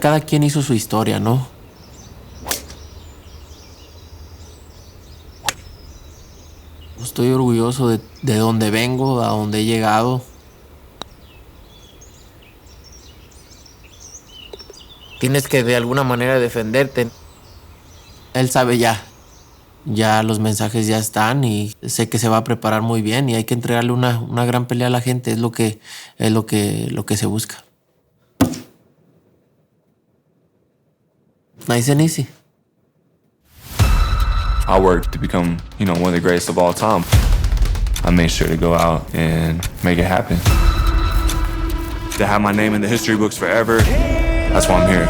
Cada quien hizo su historia, ¿no? Estoy orgulloso de dónde vengo, a dónde he llegado. Tienes que de alguna manera defenderte. Él sabe ya los mensajes ya están y sé que se va a preparar muy bien y hay que entregarle una gran pelea a la gente, es lo que se busca. Nice and easy. I worked to become, one of the greatest of all time. I made sure to go out and make it happen. To have my name in the history books forever, that's why I'm here.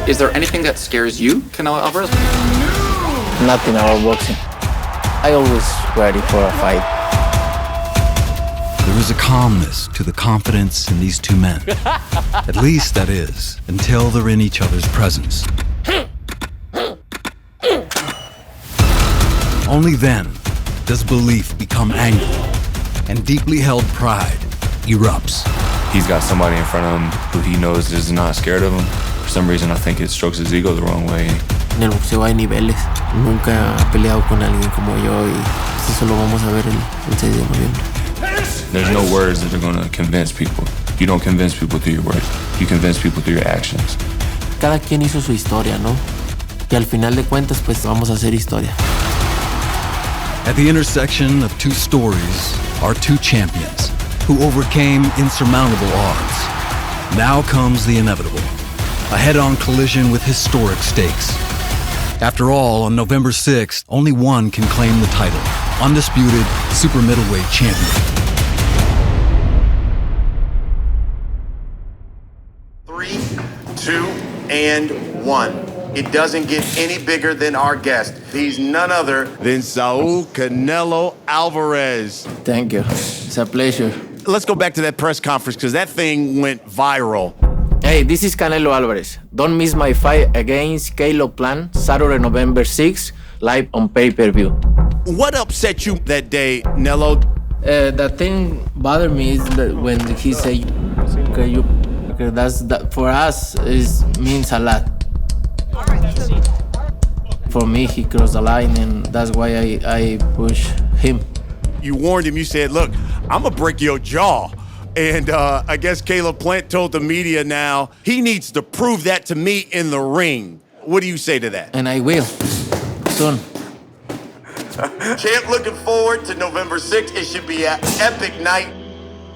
Is there anything that scares you, Canelo Alvarez? Nothing about boxing. I always ready for a fight. There is a calmness to the confidence in these two men. At least that is, until they're in each other's presence. Only then does belief become anger, and deeply held pride erupts. He's got somebody in front of him who he knows is not scared of him. For some reason, I think it strokes his ego the wrong way. En el boxeo hay niveles. Nunca he peleado con alguien como yo y eso lo vamos a ver el 6 de noviembre. There's no words that are going to convince people. You don't convince people through your words. You convince people through your actions. Cada quien hizo su historia, ¿no? Y al final de cuentas, pues vamos a hacer historia. At the intersection of two stories are two champions who overcame insurmountable odds. Now comes the inevitable, a head-on collision with historic stakes. After all, on November 6th, only one can claim the title, undisputed super middleweight champion. 3, 2, and 1. It doesn't get any bigger than our guest. He's none other than Saul Canelo Alvarez. Thank you. It's a pleasure. Let's go back to that press conference because that thing went viral. Hey, this is Canelo Alvarez. Don't miss my fight against Caleb Plant, Saturday, November 6th, live on pay-per-view. What upset you that day, Nello? The thing bothered me is that when he said, okay, that for us means a lot. For me, he crossed the line, and that's why I push him. You warned him. You said, look, I'm going to break your jaw. And I guess Caleb Plant told the media now he needs to prove that to me in the ring. What do you say to that? And I will, soon. Champ, looking forward to November 6th. It should be an epic night.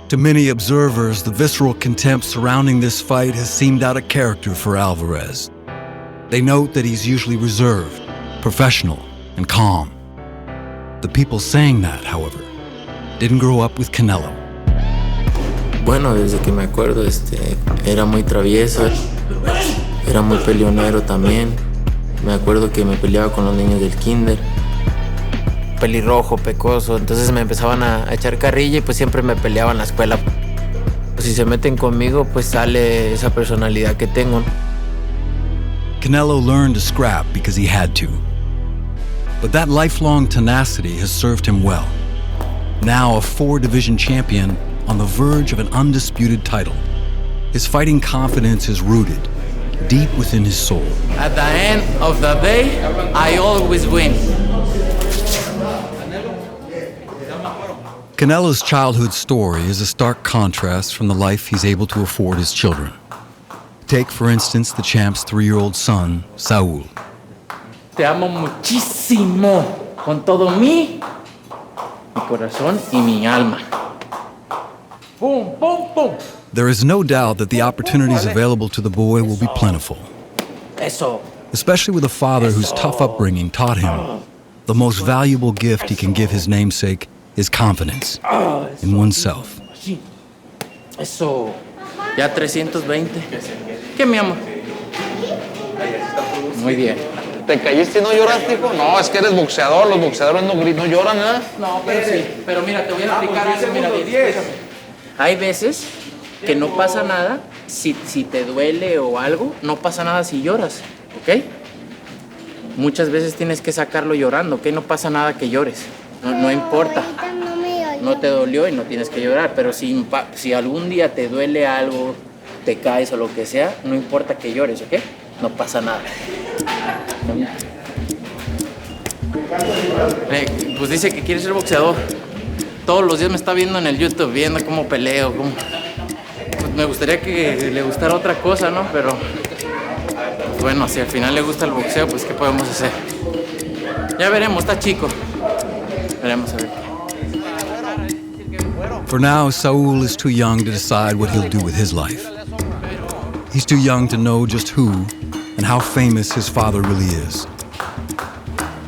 To many observers, the visceral contempt surrounding this fight has seemed out of character for Alvarez. They note that he's usually reserved, professional, and calm. The people saying that, however, didn't grow up with Canelo. Bueno, desde que me acuerdo, era muy travieso, era muy peleonero también. Me acuerdo que me peleaba con los niños del kinder. Pelirrojo, pecoso, entonces me empezaban a echar carrilla y pues siempre me peleaba en la escuela. Pues si se meten conmigo, pues sale esa personalidad que tengo. Canelo learned to scrap because he had to. But that lifelong tenacity has served him well. Now a 4-division champion on the verge of an undisputed title. His fighting confidence is rooted deep within his soul. At the end of the day, I always win. Canelo's childhood story is a stark contrast from the life he's able to afford his children. Take, for instance, the champ's 3-year-old son, Saul. Te amo muchísimo, con todo mi corazón y mi alma. Boom, boom, boom. There is no doubt that the opportunities available to the boy will be plentiful. Eso. Especially with a father whose tough upbringing taught him the most valuable gift he can give his namesake is confidence in oneself. Eso. Ya 320. ¿Qué, mi amor? Muy bien. ¿Te caíste y no lloraste, hijo? No, es que eres boxeador. Los boxeadores no lloran, ¿eh? No, pero sí. Pero mira, te voy a explicar algo. Mira, escúchame. Hay veces que no pasa nada si te duele o algo. No pasa nada si lloras, ¿ok? Muchas veces tienes que sacarlo llorando, ¿ok? No pasa nada que llores. No importa. No te dolió y no tienes que llorar. Pero si algún día te duele algo, te caes o lo que sea, no importa que llores, ¿ok? No pasa nada. Pues dice que quiere ser boxeador. Todos los días me está viendo en el YouTube, viendo cómo peleo, cómo... Pues me gustaría que le gustara otra cosa, ¿no? Pero, pues bueno, si al final le gusta el boxeo, pues ¿qué podemos hacer? Ya veremos, está chico. Veremos a ver. For now, Saul is too young to decide what he'll do with his life. He's too young to know just who and how famous his father really is.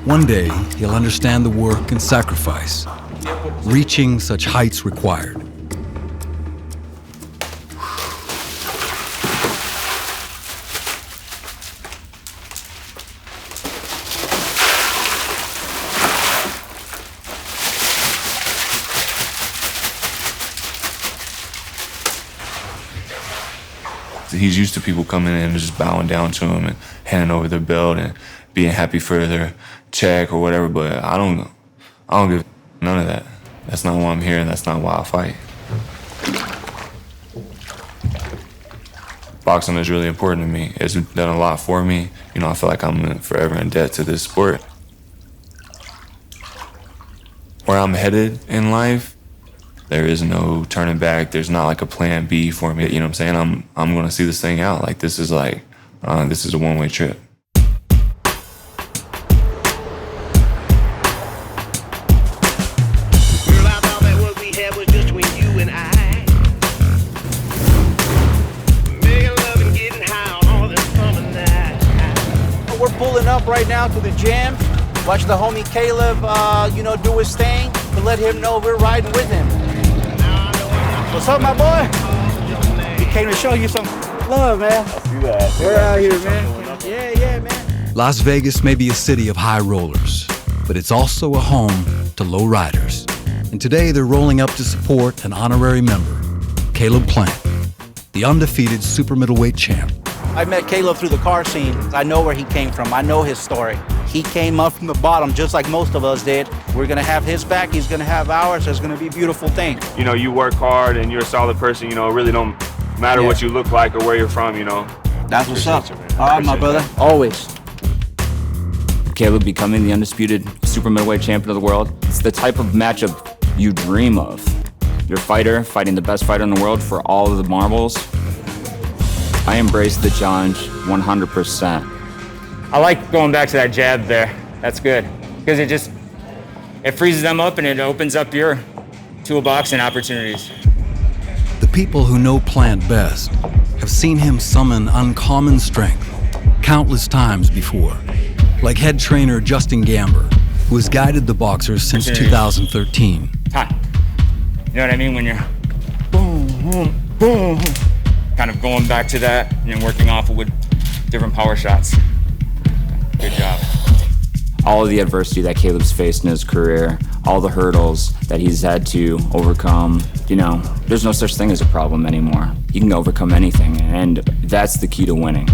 One day, he'll understand the work and sacrifice reaching such heights required. He's used to people coming in and just bowing down to him and handing over their belt and being happy for their check or whatever, but I don't give none of that. That's not why I'm here, and that's not why I fight. Boxing is really important to me. It's done a lot for me. You know, I feel like I'm forever in debt to this sport. Where I'm headed in life, there is no turning back. There's not like a plan B for me. You know what I'm saying? I'm going to see this thing out. Like, this is a one-way trip. We're pulling up right now to the gym. Watch the homie Caleb, do his thing. To let him know we're riding with him. What's up, my boy? He came to show you some love, man. I see that. We're out here, man. Yeah, man. Las Vegas may be a city of high rollers, but it's also a home to low riders. And today they're rolling up to support an honorary member, Caleb Plant, the undefeated super middleweight champ. I met Caleb through the car scene. I know where he came from. I know his story. He came up from the bottom just like most of us did. We're gonna have his back, he's gonna have ours. There's gonna be a beautiful thing. You know, you work hard and you're a solid person, you know, it really don't matter what you look like or where you're from, you know. That's what's up. All right, my brother, always. Caleb becoming the undisputed super middleweight champion of the world, it's the type of matchup you dream of. You're a fighter, fighting the best fighter in the world for all of the marbles. I embrace the challenge 100%. I like going back to that jab there. That's good. Because it freezes them up and it opens up your toolbox and opportunities. The people who know Plant best have seen him summon uncommon strength countless times before, like head trainer Justin Gamber, who has guided the boxers since 2013. Hi. You know what I mean? When you're boom, boom, boom, kind of going back to that and working off with different power shots. Good job. All of the adversity that Caleb's faced in his career, all the hurdles that he's had to overcome, you know, there's no such thing as a problem anymore. You can overcome anything, and that's the key to winning.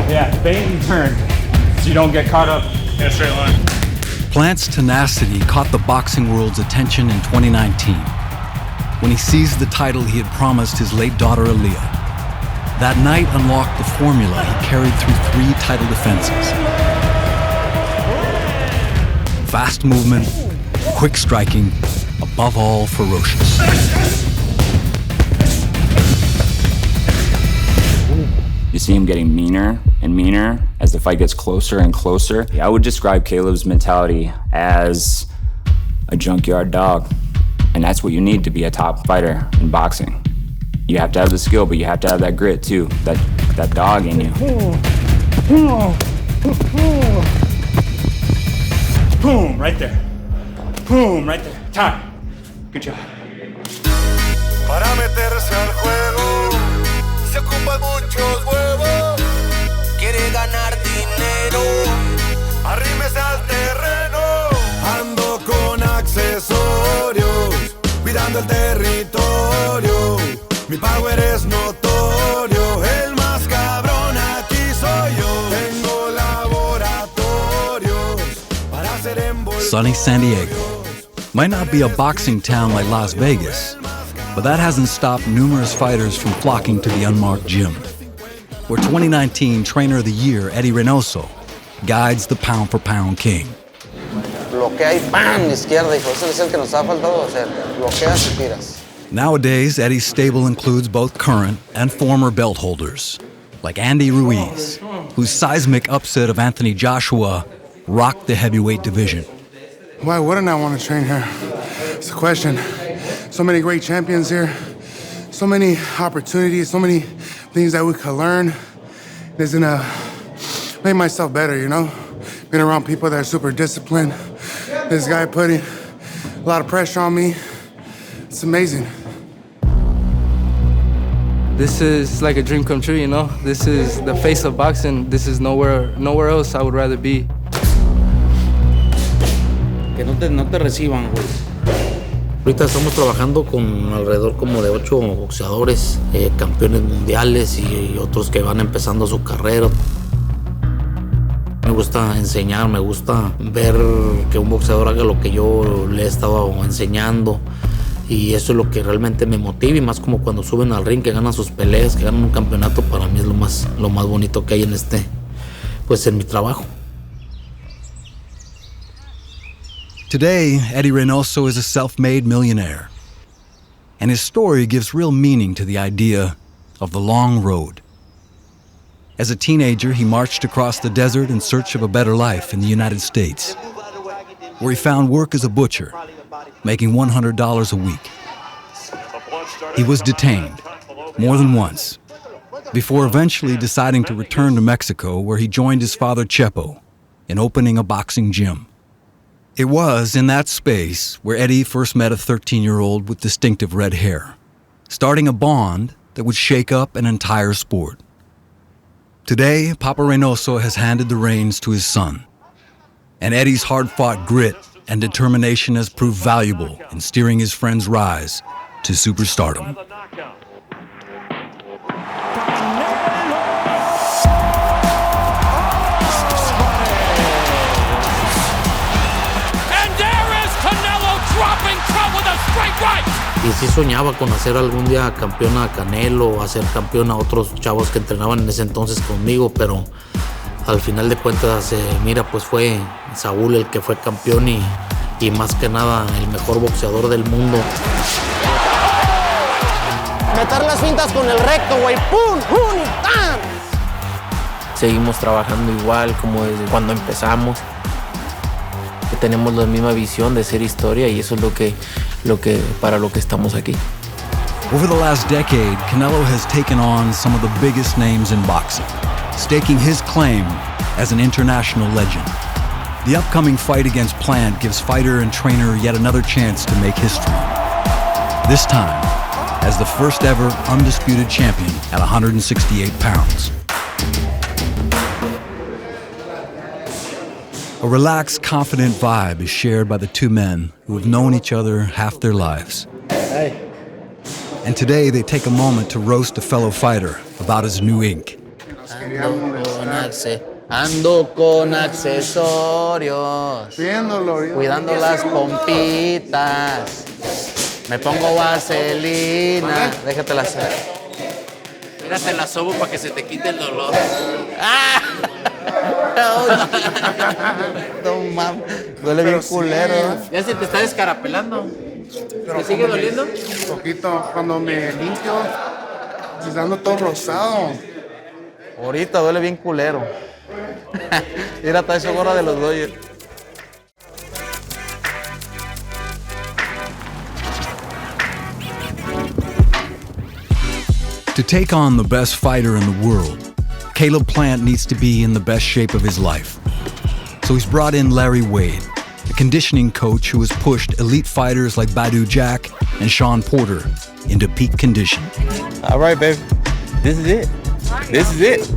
Yeah, bait and turn, so you don't get caught up in a straight line. Plant's tenacity caught the boxing world's attention in 2019 when he seized the title he had promised his late daughter Aaliyah. That night unlocked the formula he carried through 3 title defenses. Fast movement, quick striking, above all ferocious. You see him getting meaner and meaner as the fight gets closer and closer. I would describe Caleb's mentality as a junkyard dog. And that's what you need to be a top fighter in boxing. You have to have the skill, but you have to have that grit too, that dog in you. Boom, right there. Boom, right there. Time. Good job. Para meterse al juego, se ocupan muchos huevos. Quiere ganar dinero, arrímese al terreno. Ando con accesorios, cuidando el territorio. Mi power es notorio, el más cabrón aquí soy yo. Tengo laboratorios para hacer envoltorios. sunny San Diego. Might not be a boxing town like Las Vegas, but that hasn't stopped numerous fighters from flocking to the unmarked gym, where 2019 Trainer of the Year Eddie Reynoso guides the pound-for-pound king. Bloquea y ¡pam! Izquierda, hijo. Ese es el que nos ha faltado hacer. Bloqueas y tiras. Nowadays, Eddie's stable includes both current and former belt holders, like Andy Ruiz, whose seismic upset of Anthony Joshua rocked the heavyweight division. Why wouldn't I want to train here? It's a question. So many great champions here, so many opportunities, so many things that we could learn. It's gonna make myself better, you know? Being around people that are super disciplined. This guy putting a lot of pressure on me. It's amazing. This is like a dream come true, you know? This is the face of boxing. This is nowhere else I would rather be. Que no te reciban, güey. Ahorita estamos trabajando con alrededor como de 8 boxeadores, campeones mundiales y otros que van empezando su carrera. Me gusta enseñar, me gusta ver que un boxeador haga lo que yo le he estado enseñando. Y eso es lo que realmente me motiva, y más como cuando suben al ring, que ganan sus peleas, que ganan un campeonato. Para mí es lo más bonito que hay en en mi trabajo. Today, Eddie Reynoso is a self-made millionaire. And his story gives real meaning to the idea of the long road. As a teenager, he marched across the desert in search of a better life in the United States, where he found work as a butcher, making $100 a week. He was detained more than once, before eventually deciding to return to Mexico, where he joined his father Chepo in opening a boxing gym. It was in that space where Eddie first met a 13-year-old with distinctive red hair, starting a bond that would shake up an entire sport. Today, Papa Reynoso has handed the reins to his son, and Eddie's hard-fought grit and determination has proved valuable in steering his friend's rise to superstardom. And there is Canelo dropping Trump with a straight right. Y sí soñaba con hacer algún día campeón a Canelo, hacer campeón a otros chavos que entrenaban en ese entonces conmigo, pero al final de cuentas, mira, pues fue Saúl el que fue campeón y más que nada el mejor boxeador del mundo. Meter las fintas con el recto, güey. ¡Pum! ¡Pum! ¡Y ¡pam! Seguimos trabajando igual como desde cuando empezamos. Que tenemos la misma visión de ser historia, y eso es para lo que estamos aquí. Over the last decade, Canelo has taken on some of the biggest names in boxing, staking his claim as an international legend. The upcoming fight against Plant gives fighter and trainer yet another chance to make history. This time, as the first ever undisputed champion at 168 pounds. A relaxed, confident vibe is shared by the two men who have known each other half their lives. Hey. And today they take a moment to roast a fellow fighter about his new ink. Ando con accesorios, cuidando las pompitas. Me pongo vaselina. Déjatela hacer. Mírate la sobo para que se te quite el dolor. ¡Ah! No mames, duele bien culero. Ya se te está descarapelando. ¿Te sigue doliendo? Un poquito, cuando me limpio, se ando todo rosado. Ahorita duele bien culero. Mira, está esa gorra de los Dodgers. To take on the best fighter in the world, Caleb Plant needs to be in the best shape of his life. So he's brought in Larry Wade, a conditioning coach who has pushed elite fighters like Badu Jack and Sean Porter into peak condition. All right, baby. This is it. This is it.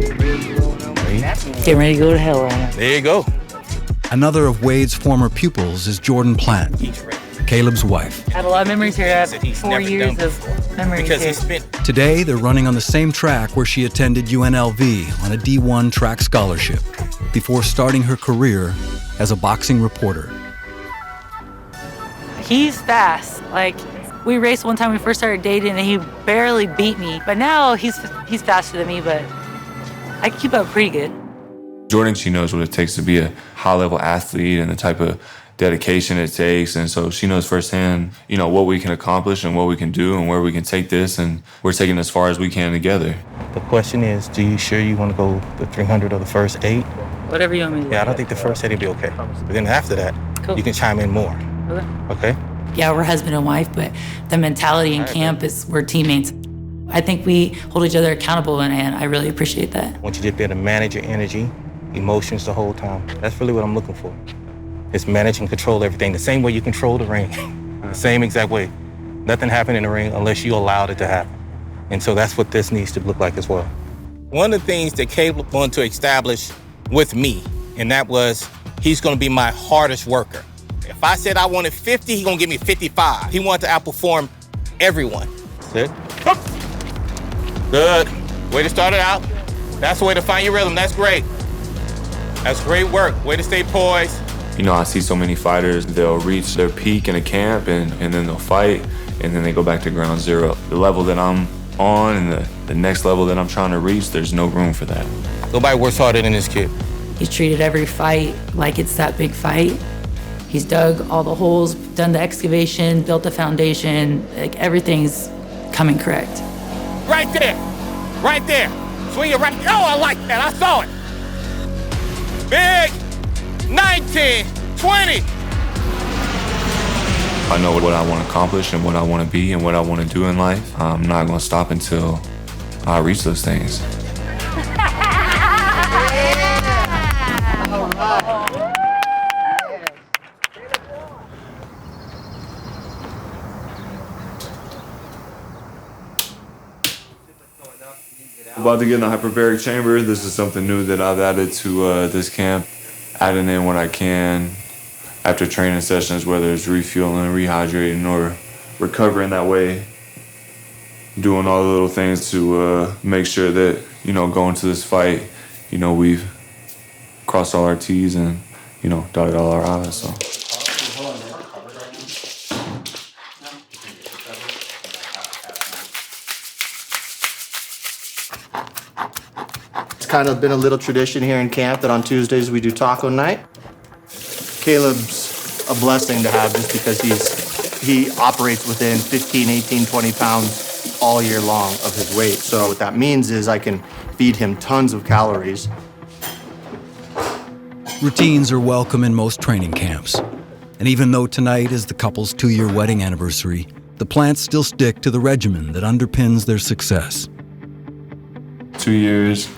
Getting ready to go to hell right now. There you go. Another of Wade's former pupils is Jordan Plant, Caleb's wife. I have a lot of memories here. I have 4 years of memories here. Today, they're running on the same track where she attended UNLV on a D1 track scholarship before starting her career as a boxing reporter. He's fast. Like, we raced one time we first started dating, and he barely beat me. But now he's faster than me, but I keep up pretty good. Jordan, she knows what it takes to be a high-level athlete and the type of dedication it takes. And so she knows firsthand, you know, what we can accomplish and what we can do and where we can take this. And we're taking as far as we can together. The question is, do you sure you want to go the 300 or the first 8? Whatever you want me to do. Yeah, I don't think the first 8 will be okay. But then after that, you can chime in more. Okay? Yeah, we're husband and wife, but the mentality in camp is we're teammates. I think we hold each other accountable, and I really appreciate that. I want you to be able to manage your energy, emotions the whole time. That's really what I'm looking for. It's manage and control everything the same way you control the ring. The same exact way. Nothing happened in the ring unless you allowed it to happen. And so that's what this needs to look like as well. One of the things that Caleb wanted to establish with me, and that was he's going to be my hardest worker. If I said I wanted 50, he's going to give me 55. He wanted to outperform everyone. Good. Good. Way to start it out. That's the way to find your rhythm. That's great. That's great work. Way to stay poised. You know, I see so many fighters, they'll reach their peak in a camp and then they'll fight and then they go back to ground zero. The level that I'm on and the next level that I'm trying to reach, there's no room for that. Nobody works harder than this kid. He's treated every fight like it's that big fight. He's dug all the holes, done the excavation, built the foundation. Like, everything's coming correct. Right there. Right there. Swing it right. Oh, I like that. I saw it. Big. 19, 20. I know what I want to accomplish and what I want to be and what I want to do in life. I'm not going to stop until I reach those things. About to get in the hyperbaric chamber. This is something new that I've added to this camp. Adding in what I can after training sessions, whether it's refueling, rehydrating, or recovering that way. Doing all the little things to make sure that, you know, going to this fight, you know, we've crossed all our T's and, you know, dotted all our I's. So. Kind of been a little tradition here in camp that on Tuesdays we do taco night. Caleb's a blessing to have just because he operates within 15, 18, 20 pounds all year long of his weight. So what that means is I can feed him tons of calories. Routines are welcome in most training camps. And even though tonight is the couple's 2-year wedding anniversary, the plants still stick to the regimen that underpins their success. 2 years.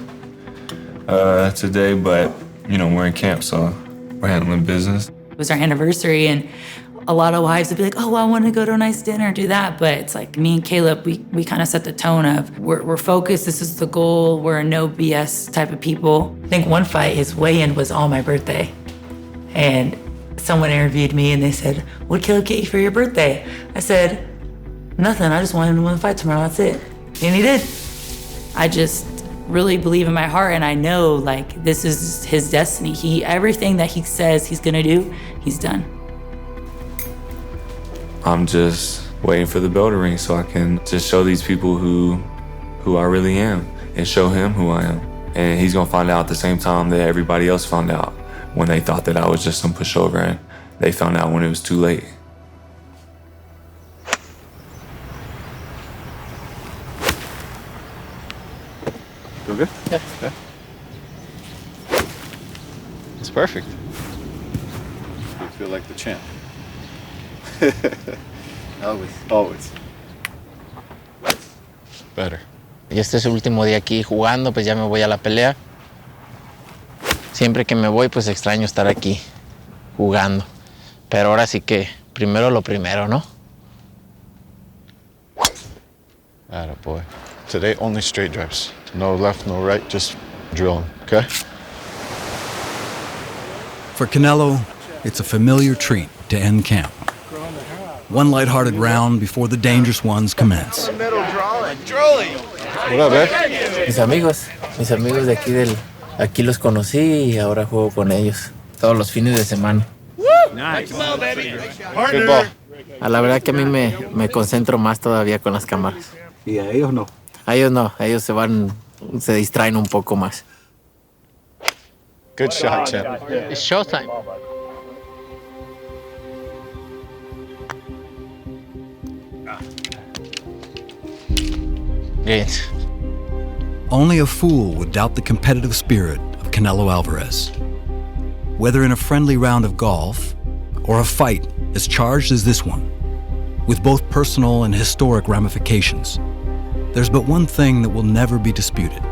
Today, but you know, we're in camp, so we're handling business. It was our anniversary, and a lot of wives would be like, oh, I want to go to a nice dinner, do that. But it's like me and Caleb, we kind of set the tone of we're focused, this is the goal, we're a no BS type of people. I think one fight, his weigh-in was on my birthday. And someone interviewed me and they said, what'd Caleb get you for your birthday? I said, nothing, I just wanted him to win the fight tomorrow, that's it. And he did. I just really believe in my heart, and I know like this is his destiny. Everything that he says he's gonna do, he's done. I'm just waiting for the bell to ring so I can just show these people who I really am and show him who I am. And he's gonna find out at the same time that everybody else found out when they thought that I was just some pushover, and they found out when it was too late. You good? Yeah. It's perfect. You feel like the champ. Always. Better. Y este es el último día aquí jugando, pues ya me voy a la pelea. Siempre que me voy, pues extraño estar aquí jugando. Pero ahora sí que primero lo primero, ¿no? Attaboy. Today, only straight drives. No left, no right, just drilling, okay? For Canelo, it's a familiar treat to end camp. One lighthearted round before the dangerous ones commence. What up, man? Mis amigos de aquí los conocí y ahora juego con ellos todos los fines de semana. Nice. Good ball. A la verdad que a mí me concentro más todavía con las cámaras. ¿Y a ellos no? A ellos no, a ellos se distraen un poco más. Good shot, champ. It's showtime. Great. Only a fool would doubt the competitive spirit of Canelo Alvarez. Whether in a friendly round of golf or a fight as charged as this one, with both personal and historic ramifications, there's but one thing that will never be disputed.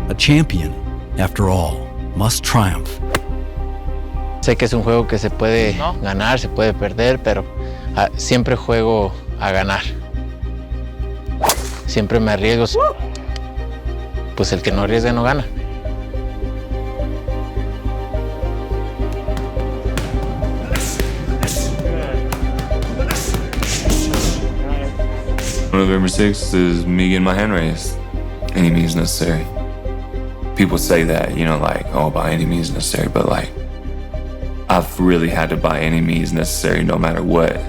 A champion, after all, must triumph. Sé que es un juego que se puede ganar, se puede perder, pero siempre juego a ganar. Siempre me arriesgo. Pues el que no arriesga no gana. November 6th is me getting my hand raised. Any means necessary. People say that, you know, like, oh, by any means necessary, but like, I've really had to by any means necessary, no matter what,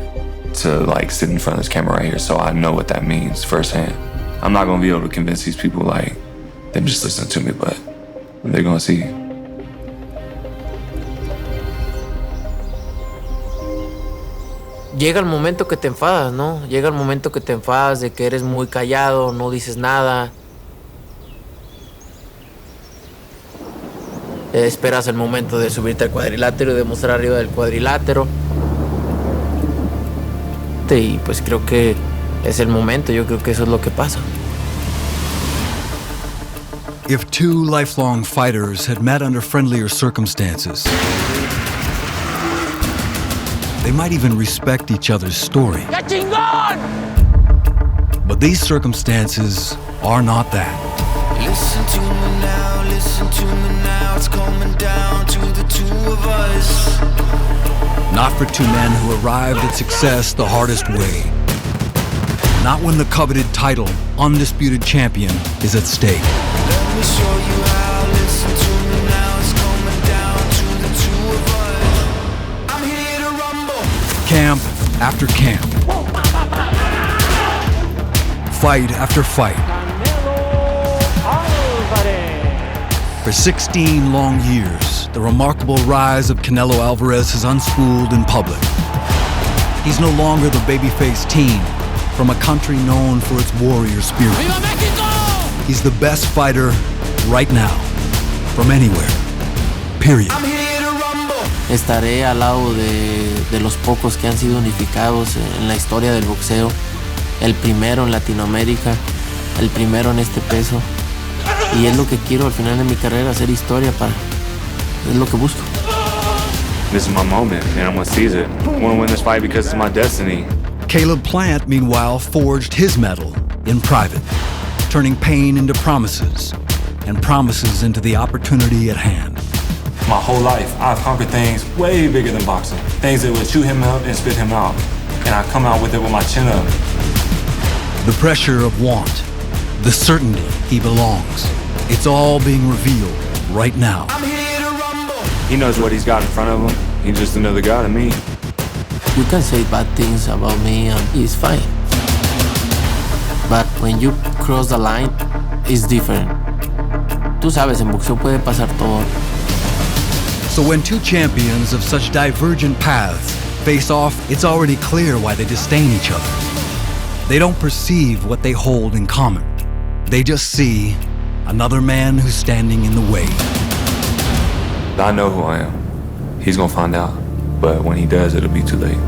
to like sit in front of this camera right here, so I know what that means firsthand. I'm not gonna be able to convince these people like, them just listen to me, but they're gonna see. Llega el momento que te enfadas, ¿no? Llega el momento que te enfadas de que eres muy callado, no dices nada. Esperas el momento de subirte al cuadrilátero y de mostrar arriba del cuadrilátero. Y pues creo que es el momento, yo creo que eso es lo que pasa. If two lifelong fighters had met under friendlier circumstances, they might even respect each other's story. ¡Ya chingón! But these circumstances are not that. Listen to me now, it's coming down to the two of us. Not for two men who arrived at success the hardest way. Not when the coveted title, undisputed champion, is at stake. Let me show you how, listen to me now, it's coming down to the two of us. I'm here to rumble. Camp after camp. Fight after fight. For 16 long years, the remarkable rise of Canelo Alvarez has unspooled in public. He's no longer the babyface teen from a country known for its warrior spirit. ¡Viva México! He's the best fighter right now, from anywhere, period. I'm here to rumble. Estaré al lado de los pocos que han sido unificados en la historia del boxeo. El primero en Latinoamérica, el primero en este peso. Y es lo que quiero al final de mi carrera, hacer historia es lo que busco. This is my moment, and I'm gonna seize it. I wanna win this fight because it's my destiny. Caleb Plant, meanwhile, forged his mettle in private, turning pain into promises, and promises into the opportunity at hand. My whole life, I've conquered things way bigger than boxing. Things that would chew him up and spit him out. And I come out with it with my chin up. The pressure of want, the certainty he belongs. It's all being revealed right now. I'm here to rumble. He knows what he's got in front of him. He's just another guy to me. You can say bad things about me and it's fine. But when you cross the line, it's different. Tú sabes, en boxeo puede pasar todo. So when two champions of such divergent paths face off, it's already clear why they disdain each other. They don't perceive what they hold in common. They just see another man who's standing in the way. I know who I am. He's gonna find out. But when he does, it'll be too late.